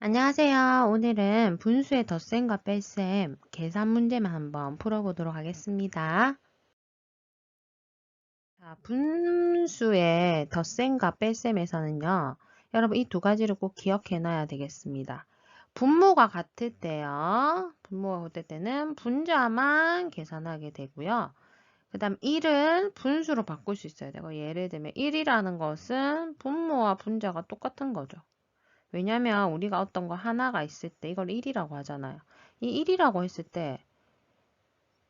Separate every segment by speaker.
Speaker 1: 안녕하세요. 오늘은 분수의 덧셈과 뺄셈 계산 문제만 한번 풀어보도록 하겠습니다. 자, 분수의 덧셈과 뺄셈에서는요. 여러분 이 두 가지를 꼭 기억해 놔야 되겠습니다. 분모가 같을 때요. 분모가 같을 때는 분자만 계산하게 되고요. 그 다음 1은 분수로 바꿀 수 있어야 되고 예를 들면 1이라는 것은 분모와 분자가 똑같은 거죠. 왜냐면 우리가 어떤 거 하나가 있을 때 이걸 1이라고 하잖아요. 이 1이라고 했을 때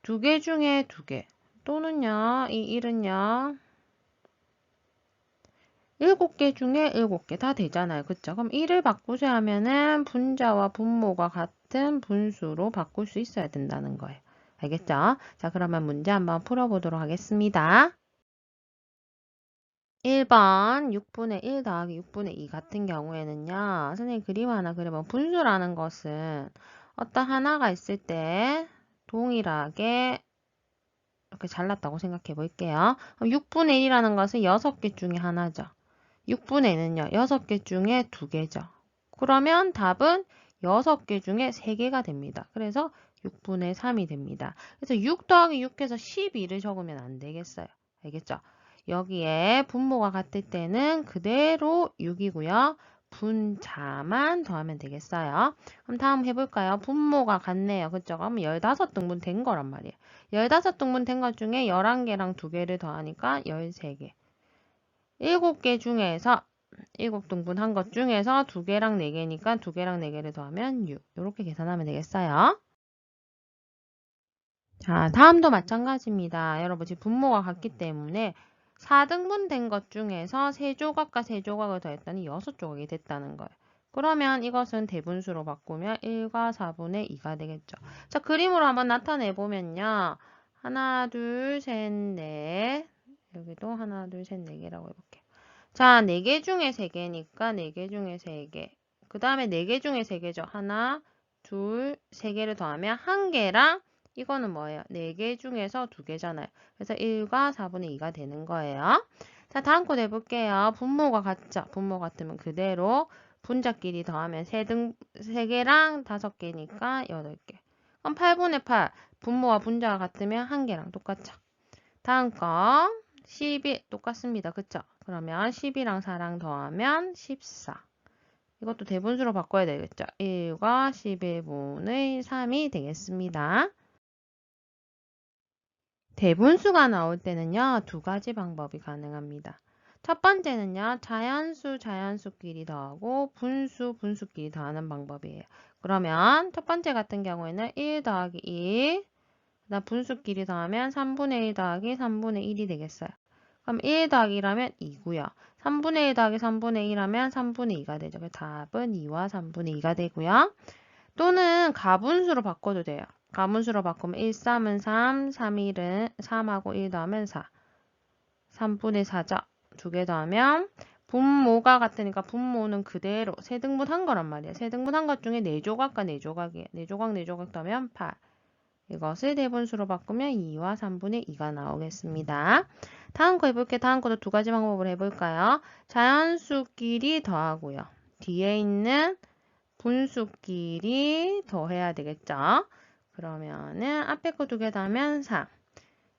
Speaker 1: 두 개 중에 두 개 또는요 이 1은요 7개 중에 7개 다 되잖아요. 그쵸? 그럼 1을 바꾸셔야 하면은 분자와 분모가 같은 분수로 바꿀 수 있어야 된다는 거예요. 알겠죠? 자, 그러면 문제 한번 풀어보도록 하겠습니다. 1번 6분의 1 더하기 6분의 2 같은 경우에는요. 선생님 그림 하나 그려보면 분수라는 것은 어떤 하나가 있을 때 동일하게 이렇게 잘랐다고 생각해 볼게요. 6분의 1이라는 것은 6개 중에 하나죠. 6분의 1은요. 6개 중에 2개죠. 그러면 답은 6개 중에 3개가 됩니다. 그래서 6분의 3이 됩니다. 그래서 6 더하기 6해서 12를 적으면 안 되겠어요. 알겠죠? 여기에 분모가 같을 때는 그대로 6이고요. 분자만 더하면 되겠어요. 그럼 다음 해볼까요? 분모가 같네요. 그쵸? 그럼 15등분 된 거란 말이에요. 15등분 된 것 중에 11개랑 2개를 더하니까 13개. 7개 중에서 7등분 한 것 중에서 2개랑 4개니까 2개랑 4개를 더하면 6. 이렇게 계산하면 되겠어요. 자, 다음도 마찬가지입니다. 여러분 지금 분모가 같기 때문에 4등분 된 것 중에서 3조각과 3조각을 더했더니 6조각이 됐다는 거예요. 그러면 이것은 대분수로 바꾸면 1과 4분의 2가 되겠죠. 자, 그림으로 한번 나타내 보면요. 하나, 둘, 셋, 넷. 여기도 하나, 둘, 셋, 네 개라고 해볼게요. 자, 4개 중에 3개니까 4개 중에 3개. 그 다음에 4개 중에 3개죠. 하나, 둘, 3개를 더하면 1개랑 이거는 뭐예요? 4개 중에서 2개잖아요. 그래서 1과 4분의 2가 되는 거예요. 자, 다음 거 내볼게요. 분모가 같죠? 분모 같으면 그대로 분자끼리 더하면 3개랑 5개니까 8개. 그럼 8분의 8. 분모와 분자가 같으면 1개랑 똑같죠? 다음 거 11 똑같습니다. 그쵸? 그러면 10이랑 4랑 더하면 14. 이것도 대분수로 바꿔야 되겠죠? 1과 11분의 3이 되겠습니다. 대분수가 나올 때는요, 두 가지 방법이 가능합니다. 첫 번째는요, 자연수끼리 더하고 분수끼리 더하는 방법이에요. 그러면 첫 번째 같은 경우에는 1 더하기 1, 그다음 분수끼리 더하면 3분의 1 더하기 3분의 1이 되겠어요. 그럼 1 더하기 1하면 2고요. 3분의 1 더하기 3분의 1하면 3분의 2가 되죠. 답은 2와 3분의 2가 되고요. 또는 가분수로 바꿔도 돼요. 가분수로 바꾸면 1, 3은 3, 3, 1은 3하고 1 더하면 4. 3분의 4죠. 두 개 더하면 분모가 같으니까 분모는 그대로 세등분 한 거란 말이에요. 세등분 한 것 중에 4조각과 4조각이에요. 4조각, 4조각 더하면 8. 이것을 대분수로 바꾸면 2와 3분의 2가 나오겠습니다. 다음 거 해볼게요. 다음 것도 두 가지 방법으로 해볼까요? 자연수끼리 더하고요. 뒤에 있는 분수끼리 더해야 되겠죠? 그러면은 앞에 거 두 개 더하면 4.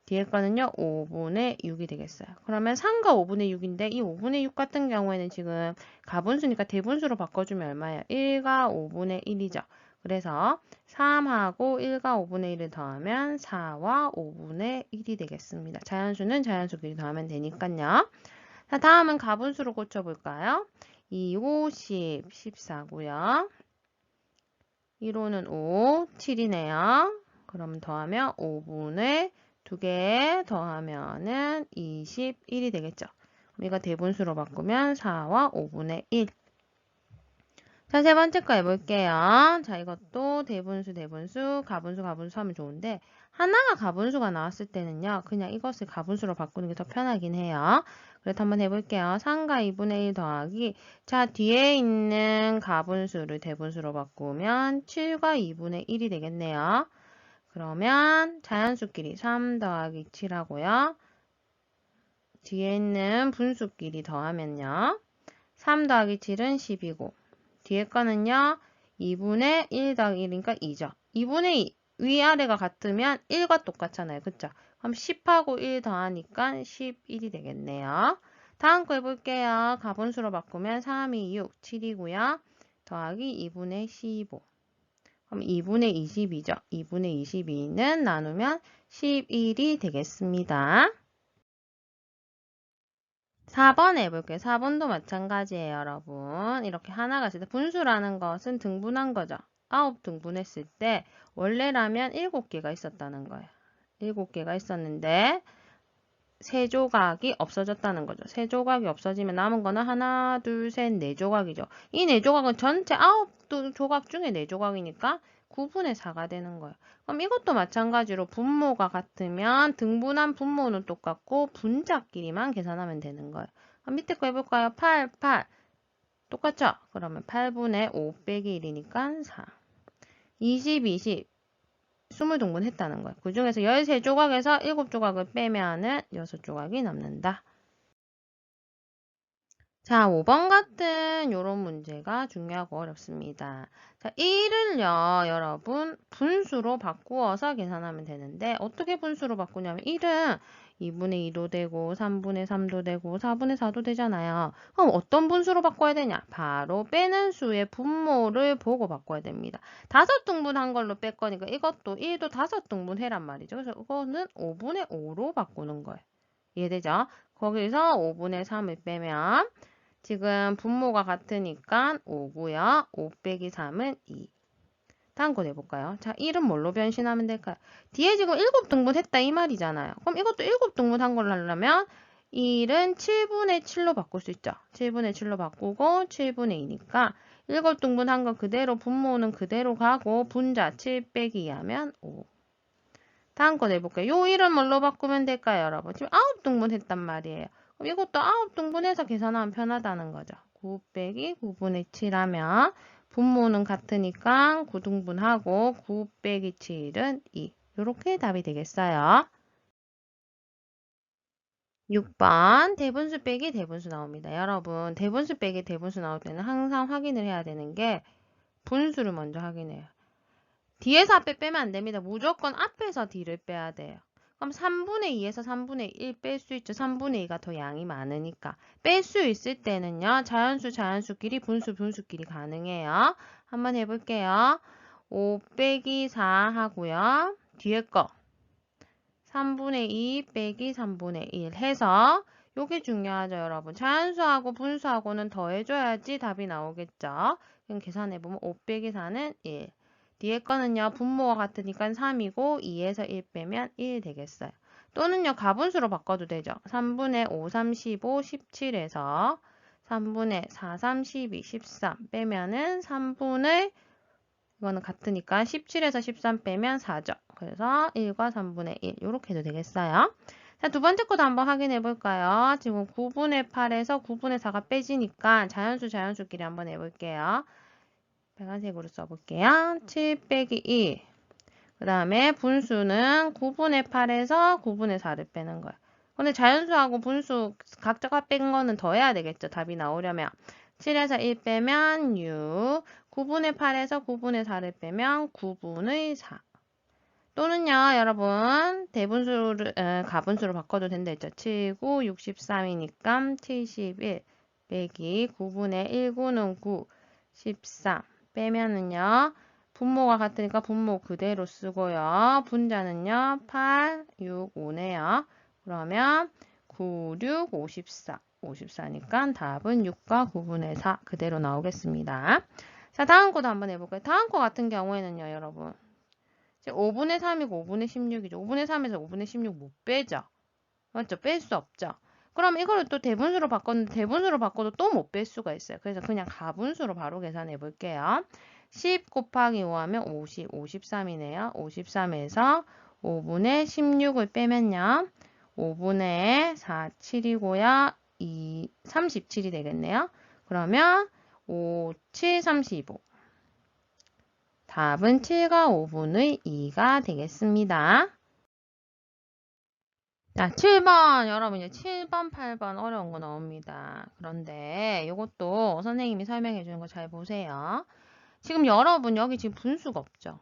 Speaker 1: 뒤에 거는요, 5분의 6이 되겠어요. 그러면 3과 5분의 6인데 이 5분의 6 같은 경우에는 지금 가분수니까 대분수로 바꿔주면 얼마예요? 1과 5분의 1이죠. 그래서 3하고 1과 5분의 1을 더하면 4와 5분의 1이 되겠습니다. 자연수는 자연수끼리 더하면 되니까요. 자, 다음은 가분수로 고쳐볼까요? 2, 5, 10, 14고요. 1호는 5, 7이네요. 그럼 더하면 5분의 2개 더하면은 21이 되겠죠. 이거 대분수로 바꾸면 4와 5분의 1. 자, 세 번째 거 해볼게요. 자, 이것도 대분수, 가분수 하면 좋은데, 하나가 가분수가 나왔을 때는요, 그냥 이것을 가분수로 바꾸는 게 더 편하긴 해요. 그래서 한번 해볼게요. 3과 2분의 1 더하기, 자, 뒤에 있는 가분수를 대분수로 바꾸면 7과 2분의 1이 되겠네요. 그러면 자연수끼리 3 더하기 7하고요. 뒤에 있는 분수끼리 더하면요. 3 더하기 7은 10이고, 뒤에 거는요. 2분의 1 더하기 1이니까 2죠. 2분의 2. 위아래가 같으면 1과 똑같잖아요. 그쵸? 그럼 10하고 1 더하니까 11이 되겠네요. 다음 거 해볼게요. 가분수로 바꾸면 3, 2, 6, 7이고요. 더하기 2분의 15. 그럼 2분의 22죠. 2분의 22는 나누면 11이 되겠습니다. 4번 해볼게요. 4번도 마찬가지예요, 여러분. 이렇게 하나가 있을 때 분수라는 것은 등분한 거죠. 9 등분했을 때 원래라면 7개가 있었다는 거예요. 7개가 있었는데 3조각이 없어졌다는 거죠. 3조각이 없어지면 남은 거는 하나, 둘, 셋, 4조각이죠. 이 4조각은 전체 9조각 중에 4조각이니까 9분의 4가 되는 거예요. 그럼 이것도 마찬가지로 분모가 같으면 등분한 분모는 똑같고 분자끼리만 계산하면 되는 거예요. 그럼 밑에 거 해볼까요? 8, 8. 똑같죠? 그러면 8분의 5 빼기 1이니까 4. 20, 20. 20등분 했다는 거예요. 그 중에서 13조각에서 7조각을 빼면은 6조각이 남는다. 자, 5번 같은 요런 문제가 중요하고 어렵습니다. 자, 1을요, 여러분, 분수로 바꾸어서 계산하면 되는데, 어떻게 분수로 바꾸냐면, 1은 2분의 2도 되고, 3분의 3도 되고, 4분의 4도 되잖아요. 그럼 어떤 분수로 바꿔야 되냐? 바로 빼는 수의 분모를 보고 바꿔야 됩니다. 5등분 한 걸로 뺄 거니까 이것도 1도 5등분 해란 말이죠. 그래서 이거는 5분의 5로 바꾸는 거예요. 이해되죠? 거기서 5분의 3을 빼면, 지금 분모가 같으니까 5고요. 5 빼기 3은 2. 다음 거 내볼까요? 자, 1은 뭘로 변신하면 될까요? 뒤에 지금 7등분 했다 이 말이잖아요. 그럼 이것도 7등분 한 걸로 하려면 1은 7분의 7로 바꿀 수 있죠. 7분의 7로 바꾸고 7분의 2니까 7등분 한 거 그대로 분모는 그대로 가고 분자 7 빼기 2 하면 5. 다음 거 내볼게요. 요 1은 뭘로 바꾸면 될까요, 여러분? 지금 9등분 했단 말이에요. 그럼 이것도 9등분해서 계산하면 편하다는 거죠. 9 빼기 9분의 7 하면 분모는 같으니까 9등분하고 9 빼기 7은 2. 이렇게 답이 되겠어요. 6번 대분수 빼기 대분수 나옵니다. 여러분 대분수 빼기 대분수 나올 때는 항상 확인을 해야 되는 게 분수를 먼저 확인해요. 뒤에서 앞에 빼면 안 됩니다. 무조건 앞에서 뒤를 빼야 돼요. 그럼 3분의 2에서 3분의 1 뺄 수 있죠. 3분의 2가 더 양이 많으니까. 뺄 수 있을 때는요. 자연수끼리 분수끼리 가능해요. 한번 해볼게요. 5 빼기 4 하고요. 뒤에 거 3분의 2 빼기 3분의 1 해서 요게 중요하죠, 여러분. 자연수하고 분수하고는 더해줘야지 답이 나오겠죠. 그럼 계산해보면 5 빼기 4는 1. 뒤에 거는요, 분모가 같으니까 3이고 2에서 1 빼면 1 되겠어요. 또는요, 가분수로 바꿔도 되죠. 3분의 5, 3, 15, 17에서 3분의 4, 3, 12, 13 빼면은 3분의 이거는 같으니까 17에서 13 빼면 4죠. 그래서 1과 3분의 1 이렇게 해도 되겠어요. 자, 두 번째 것도 한번 확인해 볼까요? 지금 9분의 8에서 9분의 4가 빼지니까 자연수끼리 한번 해볼게요. 빨간색으로 써볼게요. 7 빼기 1. 그 다음에 분수는 9분의 8에서 9분의 4를 빼는 거예요. 근데 자연수하고 분수 각자가 뺀 거는 더해야 되겠죠. 답이 나오려면. 7에서 1 빼면 6. 9분의 8에서 9분의 4를 빼면 9분의 4. 또는요, 여러분, 가분수로 바꿔도 된다 했죠. 7, 9, 63이니까 71 빼기 9분의 1, 9는 9, 13 빼면은요, 분모가 같으니까 분모 그대로 쓰고요. 분자는요, 8, 6, 5네요. 그러면 9, 6, 54. 54니까 답은 6과 9분의 4 그대로 나오겠습니다. 자, 다음 거도 한번 해볼까요? 다음 거 같은 경우에는요, 여러분. 5분의 3이고 5분의 16이죠. 5분의 3에서 5분의 16 못 빼죠. 맞죠? 뺄 수 없죠. 그럼 이거를 또 대분수로 바꿨는데 대분수로 바꿔도 또 못 뺄 수가 있어요. 그래서 그냥 가분수로 바로 계산해 볼게요. 10 곱하기 5 하면 50, 53이네요. 53에서 5분의 16을 빼면요. 5분의 4, 7이고요. 37이 되겠네요. 그러면 5, 7, 35. 답은 7과 5분의 2가 되겠습니다. 자, 7번. 여러분, 이제 7번, 8번 어려운 거 나옵니다. 그런데 이것도 선생님이 설명해 주는 거 잘 보세요. 지금 여러분, 여기 지금 분수가 없죠?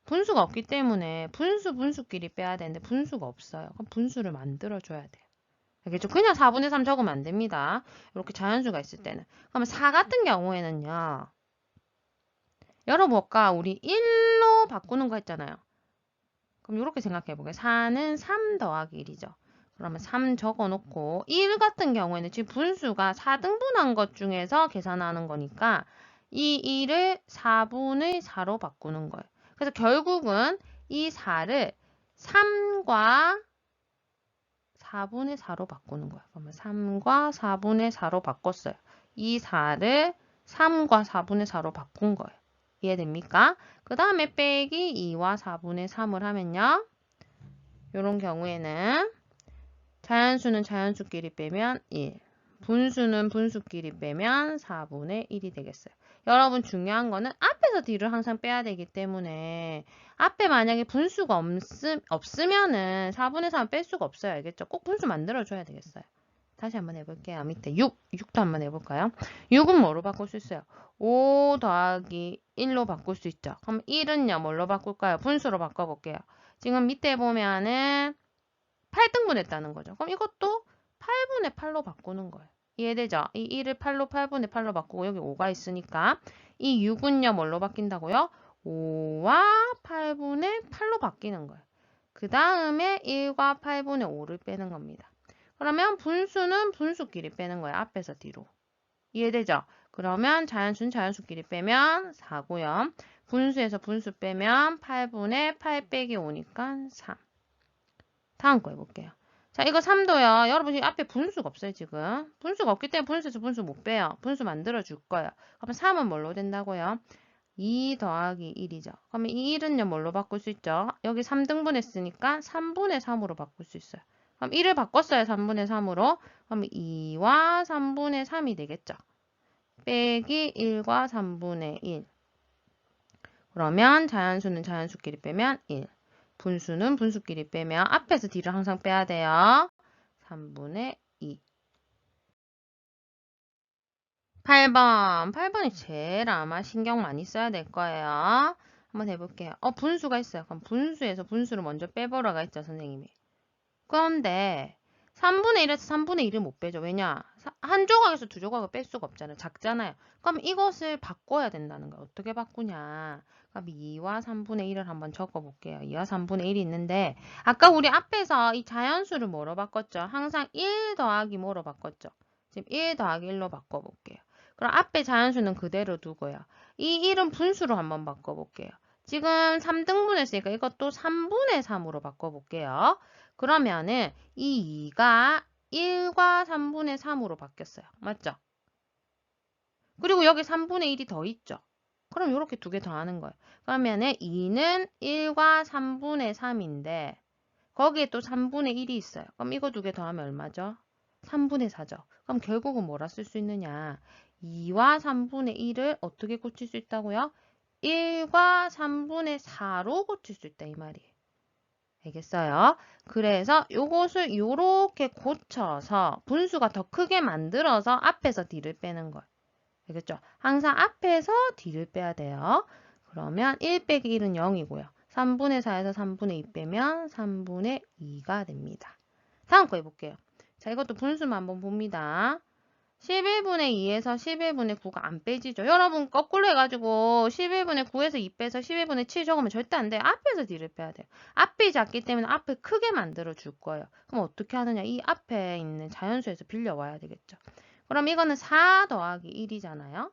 Speaker 1: 분수가 없기 때문에 분수끼리 빼야 되는데 분수가 없어요. 그럼 분수를 만들어줘야 돼요. 알겠죠? 그냥 4분의 3 적으면 안 됩니다. 이렇게 자연수가 있을 때는. 그러면 4 같은 경우에는요. 여러분, 아까 우리 1로 바꾸는 거 했잖아요. 그럼 이렇게 생각해 볼게요. 4는 3 더하기 1이죠. 그러면 3 적어놓고 1 같은 경우에는 지금 분수가 4등분한 것 중에서 계산하는 거니까 이 1을 4분의 4로 바꾸는 거예요. 그래서 결국은 이 4를 3과 4분의 4로 바꾸는 거예요. 그러면 3과 4분의 4로 바꿨어요. 이 4를 3과 4분의 4로 바꾼 거예요. 이해됩니까? 그 다음에 빼기 2와 4분의 3을 하면요. 이런 경우에는 자연수는 자연수끼리 빼면 1, 분수는 분수끼리 빼면 4분의 1이 되겠어요. 여러분 중요한 거는 앞에서 뒤를 항상 빼야 되기 때문에 앞에 만약에 분수가 없으면은 4분의 3은 뺄 수가 없어요. 알겠죠? 꼭 분수 만들어줘야 되겠어요. 다시 한번 해볼게요. 밑에 6도 한번 해볼까요? 6은 뭐로 바꿀 수 있어요? 5 더하기 1로 바꿀 수 있죠. 그럼 1은요, 뭘로 바꿀까요? 분수로 바꿔볼게요. 지금 밑에 보면은 8등분 했다는 거죠. 그럼 이것도 8분의 8로 바꾸는 거예요. 이해되죠? 이 1을 8로 8분의 8로 바꾸고 여기 5가 있으니까 이 6은요, 뭘로 바뀐다고요? 5와 8분의 8로 바뀌는 거예요. 그 다음에 1과 8분의 5를 빼는 겁니다. 그러면 분수는 분수끼리 빼는 거예요. 앞에서 뒤로. 이해되죠? 그러면 자연수는 자연수끼리 빼면 4고요. 분수에서 분수 빼면 8분의 8 빼기 5니까 3. 다음 거 해볼게요. 자, 이거 3도요. 여러분, 이 앞에 분수가 없어요, 지금. 분수가 없기 때문에 분수에서 분수 못 빼요. 분수 만들어 줄 거예요. 그러면 3은 뭘로 된다고요? 2 더하기 1이죠. 그러면 이 1은요, 뭘로 바꿀 수 있죠? 여기 3등분 했으니까 3분의 3으로 바꿀 수 있어요. 그럼 1을 바꿨어요, 3분의 3으로. 그럼 2와 3분의 3이 되겠죠. 빼기 1과 3분의 1. 그러면 자연수는 자연수끼리 빼면 1. 분수는 분수끼리 빼면 앞에서 뒤를 항상 빼야 돼요. 3분의 2. 8번. 8번이 제일 아마 신경 많이 써야 될 거예요. 한번 해볼게요. 분수가 있어요. 그럼 분수에서 분수를 먼저 빼보라고 했죠, 선생님이. 그런데 3분의 1에서 3분의 1을 못 빼죠. 왜냐? 한 조각에서 두 조각을 뺄 수가 없잖아요. 작잖아요. 그럼 이것을 바꿔야 된다는 거예요. 어떻게 바꾸냐? 그럼 2와 3분의 1을 한번 적어볼게요. 2와 3분의 1이 있는데 아까 우리 앞에서 이 자연수를 뭐로 바꿨죠? 항상 1 더하기 뭐로 바꿨죠? 지금 1 더하기 1로 바꿔볼게요. 그럼 앞에 자연수는 그대로 두고요. 이 1은 분수로 한번 바꿔볼게요. 지금 3등분 했으니까 이것도 3분의 3으로 바꿔볼게요. 그러면은 이 2가 1과 3분의 3으로 바뀌었어요. 맞죠? 그리고 여기 3분의 1이 더 있죠. 그럼 이렇게 두 개 더하는 거예요. 그러면은 2는 1과 3분의 3인데 거기에 또 3분의 1이 있어요. 그럼 이거 두 개 더하면 얼마죠? 3분의 4죠. 그럼 결국은 뭐라 쓸 수 있느냐? 2와 3분의 1을 어떻게 고칠 수 있다고요? 1과 3분의 4로 고칠 수 있다 이 말이에요. 알겠어요? 그래서 요것을 요렇게 고쳐서 분수가 더 크게 만들어서 앞에서 D를 빼는 거예요. 알겠죠? 항상 앞에서 D를 빼야 돼요. 그러면 1 빼기 1은 0이고요. 3분의 4에서 3분의 2 빼면 3분의 2가 됩니다. 다음 거 해볼게요. 자, 이것도 분수만 한번 봅니다. 11분의 2에서 11분의 9가 안 빼지죠. 여러분 거꾸로 해가지고 11분의 9에서 2 빼서 11분의 7 적으면 절대 안 돼요. 앞에서 D를 빼야 돼요. 앞이 작기 때문에 앞을 크게 만들어 줄 거예요. 그럼 어떻게 하느냐. 이 앞에 있는 자연수에서 빌려와야 되겠죠. 그럼 이거는 4 더하기 1이잖아요.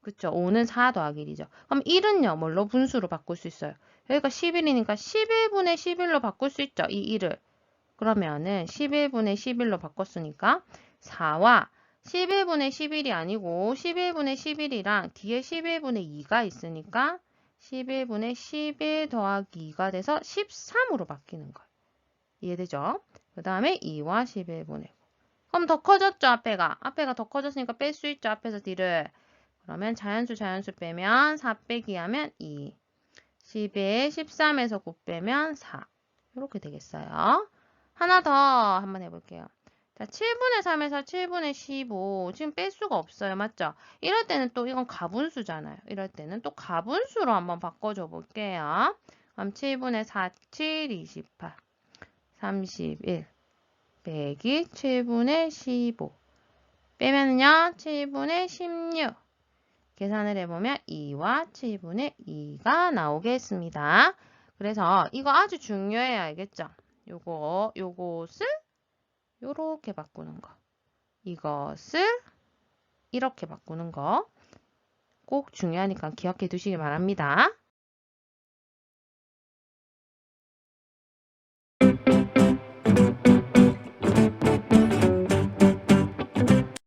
Speaker 1: 그쵸? 5는 4 더하기 1이죠. 그럼 1은요. 뭘로 분수로 바꿀 수 있어요? 여기가 11이니까 11분의 11로 바꿀 수 있죠. 이 1을. 그러면은 11분의 11로 바꿨으니까 4와 11분의 11이 아니고 11분의 11이랑 뒤에 11분의 2가 있으니까 11분의 11 더하기 2가 돼서 13으로 바뀌는 거예요. 이해되죠? 그 다음에 2와 11분의 9. 그럼 더 커졌죠, 앞에가. 앞에가 더 커졌으니까 뺄 수 있죠, 앞에서 D를. 그러면 자연수 빼면 4 빼기 하면 2. 10에 13에서 9 빼면 4. 이렇게 되겠어요. 하나 더 한번 해볼게요. 자, 7분의 3에서 7분의 15. 지금 뺄 수가 없어요. 맞죠? 이럴 때는 또 이건 가분수잖아요. 이럴 때는 또 가분수로 한번 바꿔줘 볼게요. 그럼 7분의 4, 7, 28, 31 빼기 7분의 15 빼면요 7분의 16 계산을 해보면 2와 7분의 2가 나오겠습니다. 그래서 이거 아주 중요해요. 알겠죠? 요것을 요렇게 바꾸는 거. 이것을 이렇게 바꾸는 거 꼭 중요하니까 기억해 두시기 바랍니다.